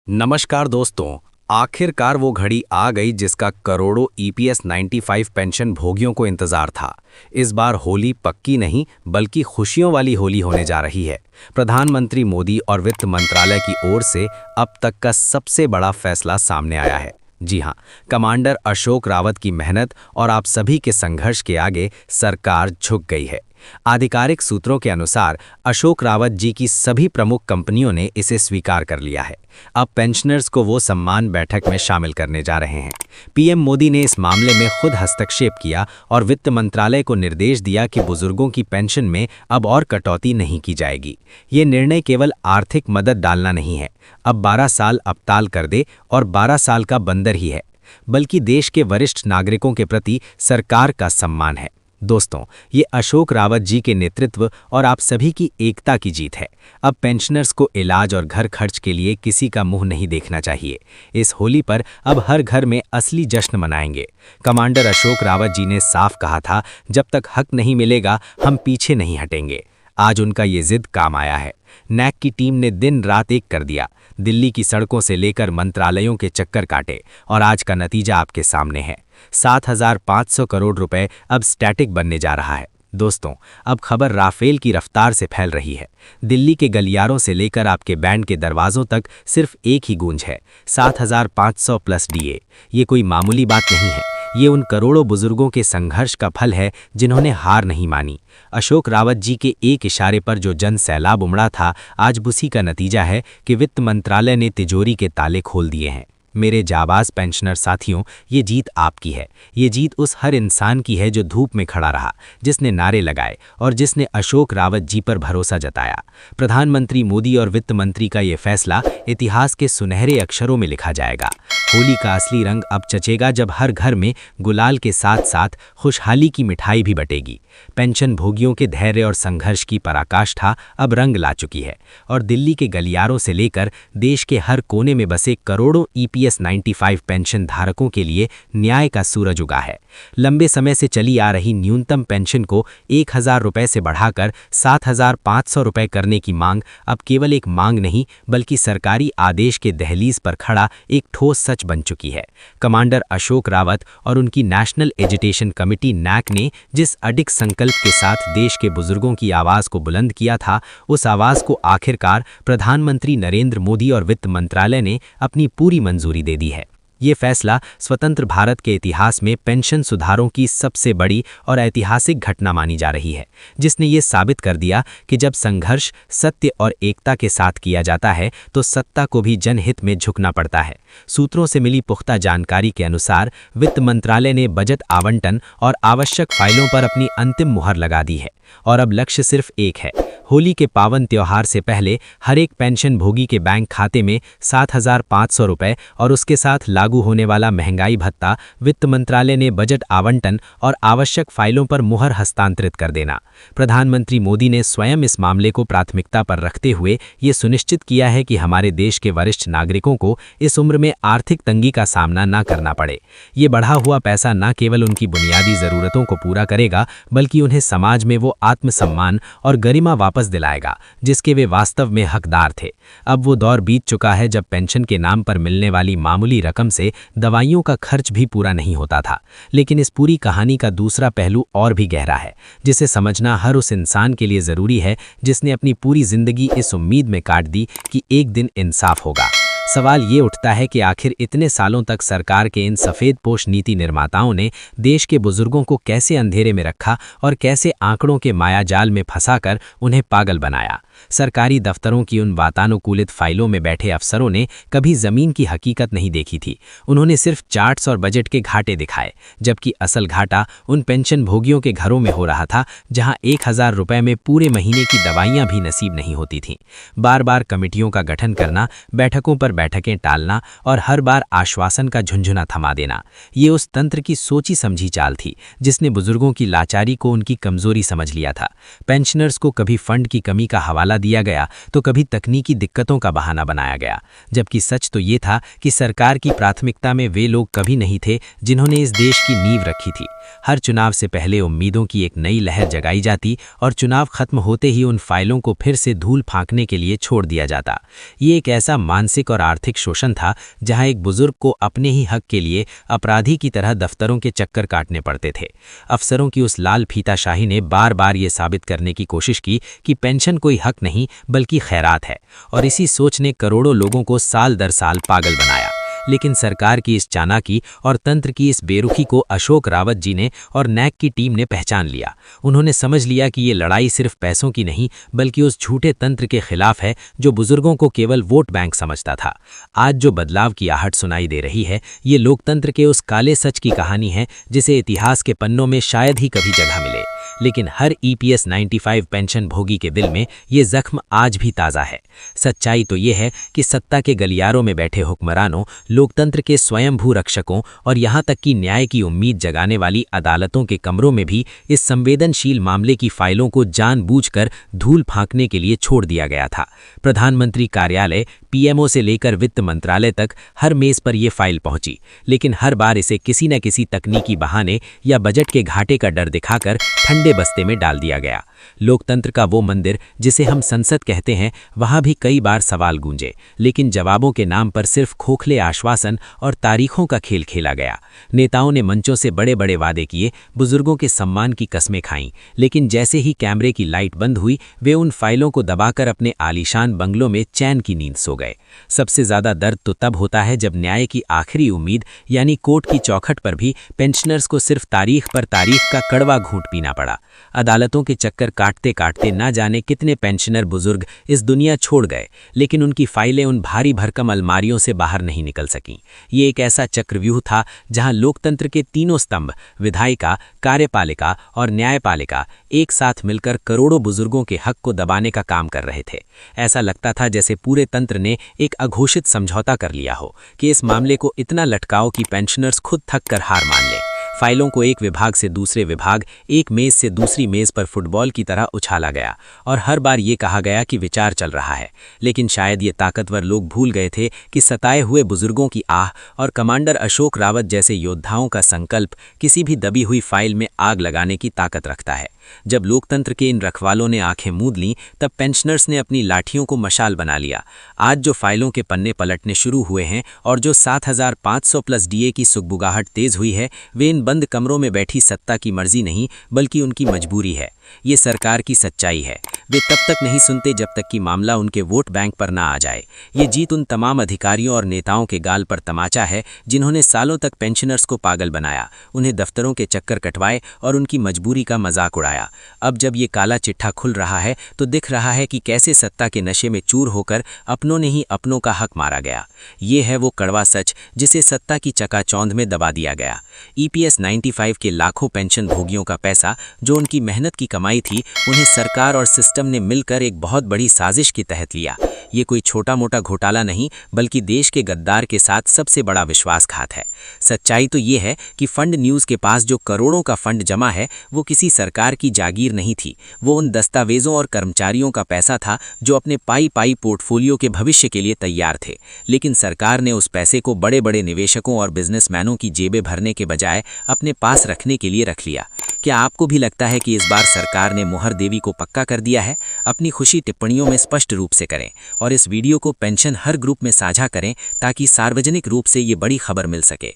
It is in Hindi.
नमस्कार दोस्तों। आखिरकार वो घड़ी आ गई जिसका करोड़ों ईपीएस 95 पेंशन भोगियों को इंतजार था। इस बार होली पक्की नहीं बल्कि खुशियों वाली होली होने जा रही है। प्रधानमंत्री मोदी और वित्त मंत्रालय की ओर से अब तक का सबसे बड़ा फैसला सामने आया है। जी हां, कमांडर अशोक रावत की मेहनत और आप सभी के संघर्ष के आगे सरकार झुक गई है। आधिकारिक सूत्रों के अनुसार अशोक रावत जी की सभी प्रमुख कंपनियों ने इसे स्वीकार कर लिया है। अब पेंशनर्स को वो सम्मान बैठक में शामिल करने जा रहे हैं। पीएम मोदी ने इस मामले में खुद हस्तक्षेप किया और वित्त मंत्रालय को निर्देश दिया कि बुजुर्गों की पेंशन में अब और कटौती नहीं की जाएगी। ये निर्णय केवल आर्थिक मदद डालना नहीं है, अब 12 साल अबताल कर दे और 12 साल का बंदर ही है, बल्कि देश के वरिष्ठ नागरिकों के प्रति सरकार का सम्मान है। दोस्तों, ये अशोक रावत जी के नेतृत्व और आप सभी की एकता की जीत है। अब पेंशनर्स को इलाज और घर खर्च के लिए किसी का मुंह नहीं देखना चाहिए। इस होली पर अब हर घर में असली जश्न मनाएंगे। कमांडर अशोक रावत जी ने साफ कहा था, जब तक हक नहीं मिलेगा हम पीछे नहीं हटेंगे। आज उनका ये जिद काम आया है। नैक की टीम ने दिन रात एक कर दिया, दिल्ली की सड़कों से लेकर मंत्रालयों के चक्कर काटे और आज का नतीजा आपके सामने है। 7,500 करोड़ रुपए अब स्टैटिक बनने जा रहा है। दोस्तों, अब खबर राफेल की रफ्तार से फैल रही है। दिल्ली के गलियारों से लेकर आपके बैंड के दरवाजों तक सिर्फ एक ही गूंज है, 7,500 प्लस डीए। ये कोई मामूली बात नहीं है, ये उन करोड़ों बुजुर्गों के संघर्ष का फल है जिन्होंने हार नहीं मानी। अशोक रावत जी के एक इशारे पर जो जन सैलाब उमड़ा था, आज उसी का नतीजा है कि वित्त मंत्रालय ने तिजोरी के ताले खोल दिए हैं। मेरे जाबाज पेंशनर साथियों, ये जीत आपकी है। ये जीत उस हर इंसान की है जो धूप में खड़ा रहा, जिसने नारे लगाए और जिसने अशोक रावत जी पर भरोसा जताया। प्रधानमंत्री मोदी और वित्त मंत्री का ये फैसला इतिहास के सुनहरे अक्षरों में लिखा जाएगा। होली का असली रंग अब चचेगा जब हर घर में गुलाल के साथ साथ खुशहाली की मिठाई भी बटेगी। पेंशन भोगियों के धैर्य और संघर्ष की पराकाष्ठा अब रंग ला चुकी है और दिल्ली के गलियारों से लेकर देश के हर कोने में बसे करोड़ों ईपीएस 95 पेंशन धारकों के लिए न्याय का सूरज उगा है। लंबे समय से चली आ रही न्यूनतम पेंशन को 1,000 रुपए से बढ़ाकर 7,500 रुपए करने की मांग अब केवल एक मांग नहीं बल्कि सरकारी आदेश के दहलीज पर खड़ा एक ठोस सच बन चुकी है। कमांडर अशोक रावत और उनकी नेशनल एजुटेशन कमेटी नैक ने जिस अडिग संकल्प के साथ देश के बुजुर्गों की आवाज को बुलंद किया था, उस आवाज को आखिरकार प्रधानमंत्री नरेंद्र मोदी और वित्त मंत्रालय ने अपनी पूरी मंजूरी दे दी है। ये फैसला स्वतंत्र भारत के इतिहास में पेंशन सुधारों की सबसे बड़ी और ऐतिहासिक घटना मानी जा रही है, जिसने ये साबित कर दिया कि जब संघर्ष सत्य और एकता के साथ किया जाता है तो सत्ता को भी जनहित में झुकना पड़ता है। सूत्रों से मिली पुख्ता जानकारी के अनुसार वित्त मंत्रालय ने बजट आवंटन और आवश्यक फाइलों पर अपनी अंतिम मुहर लगा दी है और अब लक्ष्य सिर्फ एक है। होली के पावन त्योहार से पहले हर एक पेंशन भोगी के बैंक खाते में 7,500 रुपए और उसके साथ लागू होने वाला महंगाई भत्ता वित्त मंत्रालय ने बजट आवंटन और आवश्यक फाइलों पर मुहर हस्तांतरित कर देना। प्रधानमंत्री मोदी ने स्वयं इस मामले को प्राथमिकता पर रखते हुए ये सुनिश्चित किया है कि हमारे देश के वरिष्ठ नागरिकों को इस उम्र में आर्थिक तंगी का सामना न करना पड़े। ये बढ़ा हुआ पैसा न केवल उनकी बुनियादी जरूरतों को पूरा करेगा बल्कि उन्हें समाज में वो आत्मसम्मान और गरिमा वापस दिलाएगा जिसके वे वास्तव में हकदार थे। अब वो दौर बीत चुका है जब पेंशन के नाम पर मिलने वाली मामूली रकम से दवाइयों का खर्च भी पूरा नहीं होता था। लेकिन इस पूरी कहानी का दूसरा पहलू और भी गहरा है, जिसे समझना हर उस इंसान के लिए जरूरी है जिसने अपनी पूरी जिंदगी इस उम्मीद में काट दी कि एक दिन इंसाफ होगा। सवाल ये उठता है कि आखिर इतने सालों तक सरकार के इन सफ़ेदपोश नीति निर्माताओं ने देश के बुजुर्गों को कैसे अंधेरे में रखा और कैसे आंकड़ों के मायाजाल में फंसाकर उन्हें पागल बनाया। सरकारी दफ्तरों की उन वातानुकूलित फाइलों में बैठे अफसरों ने कभी जमीन की हकीकत नहीं देखी थी। उन्होंने सिर्फ चार्ट्स और बजट के घाटे दिखाए, जबकि असल घाटा उन पेंशन भोगियों के घरों में हो रहा था जहां 1,000 रुपए में पूरे महीने की दवाइयां भी नसीब नहीं होती थीं। बार बार कमेटियों का गठन करना, बैठकों पर बैठकें टालना और हर बार आश्वासन का झुंझुना थमा देना, ये उस तंत्र की सोची समझी चाल थी जिसने बुजुर्गों की लाचारी को उनकी कमजोरी समझ लिया था। पेंशनर्स को कभी फंड की कमी का हवाला दिया गया तो कभी तकनीकी दिक्कतों का बहाना बनाया गया, जबकि सच तो ये था कि सरकार की प्राथमिकता में वे लोग कभी नहीं थे जिन्होंने इस देश की नींव रखी थी। हर चुनाव से पहले उम्मीदों की एक नई लहर जगाई जाती और चुनाव खत्म होते ही उन फाइलों को फिर से धूल फांकने के लिए छोड़ दिया जाता। ये एक ऐसा मानसिक और आर्थिक शोषण था, जहां एक बुजुर्ग को अपने ही हक के लिए अपराधी की तरह दफ्तरों के चक्कर काटने पड़ते थे। अफसरों की उस लाल फीताशाही ने बार बार ये साबित करने की कोशिश की कि पेंशन कोई हक नहीं बल्कि खैरात है, और इसी सोच ने करोड़ों लोगों को साल दर साल पागल बनाया। लेकिन सरकार की इस चालाकी और तंत्र की इस बेरुखी को अशोक रावत जी ने और नैक की टीम ने पहचान लिया। उन्होंने समझ लिया कि ये लड़ाई सिर्फ पैसों की नहीं बल्कि उस झूठे तंत्र के खिलाफ है जो बुजुर्गों को केवल वोट बैंक समझता था। आज जो बदलाव की आहट सुनाई दे रही है, ये लोकतंत्र के उस काले सच की कहानी है जिसे इतिहास के पन्नों में शायद ही कभी जगह मिले। लेकिन हर EPS 95 पेंशन भोगी के दिल में ये जख्म आज भी ताज़ा है। सच्चाई तो ये है कि सत्ता के गलियारों में बैठे हुक्मरानों, लोकतंत्र के स्वयंभू रक्षकों और यहाँ तक कि न्याय की उम्मीद जगाने वाली अदालतों के कमरों में भी इस संवेदनशील मामले की फाइलों को जानबूझकर धूल फांकने के लिए छोड़ दिया गया था। प्रधानमंत्री कार्यालय, PMO से लेकर वित्त मंत्रालय तक हर मेज पर यह फाइल पहुंची, लेकिन हर बार इसे किसी न किसी तकनीकी बहाने या बजट के घाटे का डर दिखाकर ठंडे बस्ते में डाल दिया गया। लोकतंत्र का वो मंदिर जिसे हम संसद कहते हैं, वहां भी कई बार सवाल गूंजे, लेकिन जवाबों के नाम पर सिर्फ खोखले आश्वासन और तारीखों का खेल खेला गया। नेताओं ने मंचों से बड़े बड़े वादे किए, बुजुर्गों के सम्मान की कस्में खाईं, लेकिन जैसे ही कैमरे की लाइट बंद हुई, वे उन फाइलों को दबाकर अपने आलीशान बंगलों में चैन की नींद सो गए। सबसे ज्यादा दर्द तो तब होता है जब न्याय की आखिरी उम्मीद यानी कोर्ट की चौखट पर भी पेंशनर्स को सिर्फ तारीख पर तारीख का कड़वा घूंट पीना पड़ा। अदालतों के चक्कर काटते काटते ना जाने कितने पेंशनर बुजुर्ग इस दुनिया छोड़ गए, लेकिन उनकी फाइलें उन भारी भरकम अलमारियों से बाहर नहीं निकल सकीं। ये एक ऐसा चक्रव्यूह था जहां लोकतंत्र के तीनों स्तंभ, विधायिका, कार्यपालिका और न्यायपालिका, एक साथ मिलकर करोड़ों बुजुर्गों के हक को दबाने का काम कर रहे थे। ऐसा लगता था जैसे पूरे तंत्र ने एक अघोषित समझौता कर लिया हो कि इस मामले को इतना लटकाओ कि पेंशनर्स खुद थक कर हार मान लें। फाइलों को एक विभाग से दूसरे विभाग, एक मेज से दूसरी मेज पर फुटबॉल की तरह उछाला गया और हर बार ये कहा गया कि विचार चल रहा है। लेकिन शायद ये ताकतवर लोग भूल गए थे कि सताए हुए बुजुर्गों की आह और कमांडर अशोक रावत जैसे योद्धाओं का संकल्प किसी भी दबी हुई फाइल में आग लगाने की ताकत रखता है। जब लोकतंत्र के इन रखवालों ने आंखें मूंद लीं, तब पेंशनर्स ने अपनी लाठियों को मशाल बना लिया। आज जो फाइलों के पन्ने पलटने शुरू हुए हैं और जो 7500 प्लस DA की सुगबुगाहट तेज हुई है, वे इन बंद कमरों में बैठी सत्ता की मर्जी नहीं बल्कि उनकी मजबूरी है। ये सरकार की सच्चाई है। वे तब तक नहीं सुनते जब तक कि मामला उनके वोट बैंक पर ना आ जाए। ये जीत उन तमाम अधिकारियों और नेताओं के गाल पर तमाचा है जिन्होंने सालों तक पेंशनर्स को पागल बनाया, उन्हें दफ्तरों के चक्कर कटवाए और उनकी मजबूरी का मजाक उड़ाया। अब जब ये काला चिट्ठा खुल रहा है तो दिख रहा है कि कैसे सत्ता के नशे में चूर होकर अपनों ने ही अपनों का हक मारा गया। ये है वो कड़वा सच जिसे सत्ता की चकाचौंध में दबा दिया गया। EPS 95 के लाखों पेंशन भोगियों का पैसा, जो उनकी मेहनत की कमाई थी, उन्हें सरकार और सिस्टम ने मिलकर एक बहुत बड़ी साजिश के तहत लिया। ये कोई छोटा मोटा घोटाला नहीं बल्कि देश के गद्दार के साथ सबसे बड़ा विश्वासघात है। सच्चाई तो ये है कि फंड न्यूज़ के पास जो करोड़ों का फंड जमा है, वो किसी सरकार की जागीर नहीं थी। वो उन दस्तावेजों और कर्मचारियों का पैसा था जो अपने पाई पोर्टफोलियो के भविष्य के लिए तैयार थे। लेकिन सरकार ने उस पैसे को बड़े बड़े निवेशकों और बिजनेसमैनों की जेबें भरने के बजाय अपने पास रखने के लिए रख लिया। क्या आपको भी लगता है कि इस बार सरकार ने मोहर देवी को पक्का कर दिया है? अपनी खुशी टिप्पणियों में स्पष्ट रूप से करें और इस वीडियो को पेंशन हर ग्रुप में साझा करें ताकि सार्वजनिक रूप से ये बड़ी खबर मिल सके।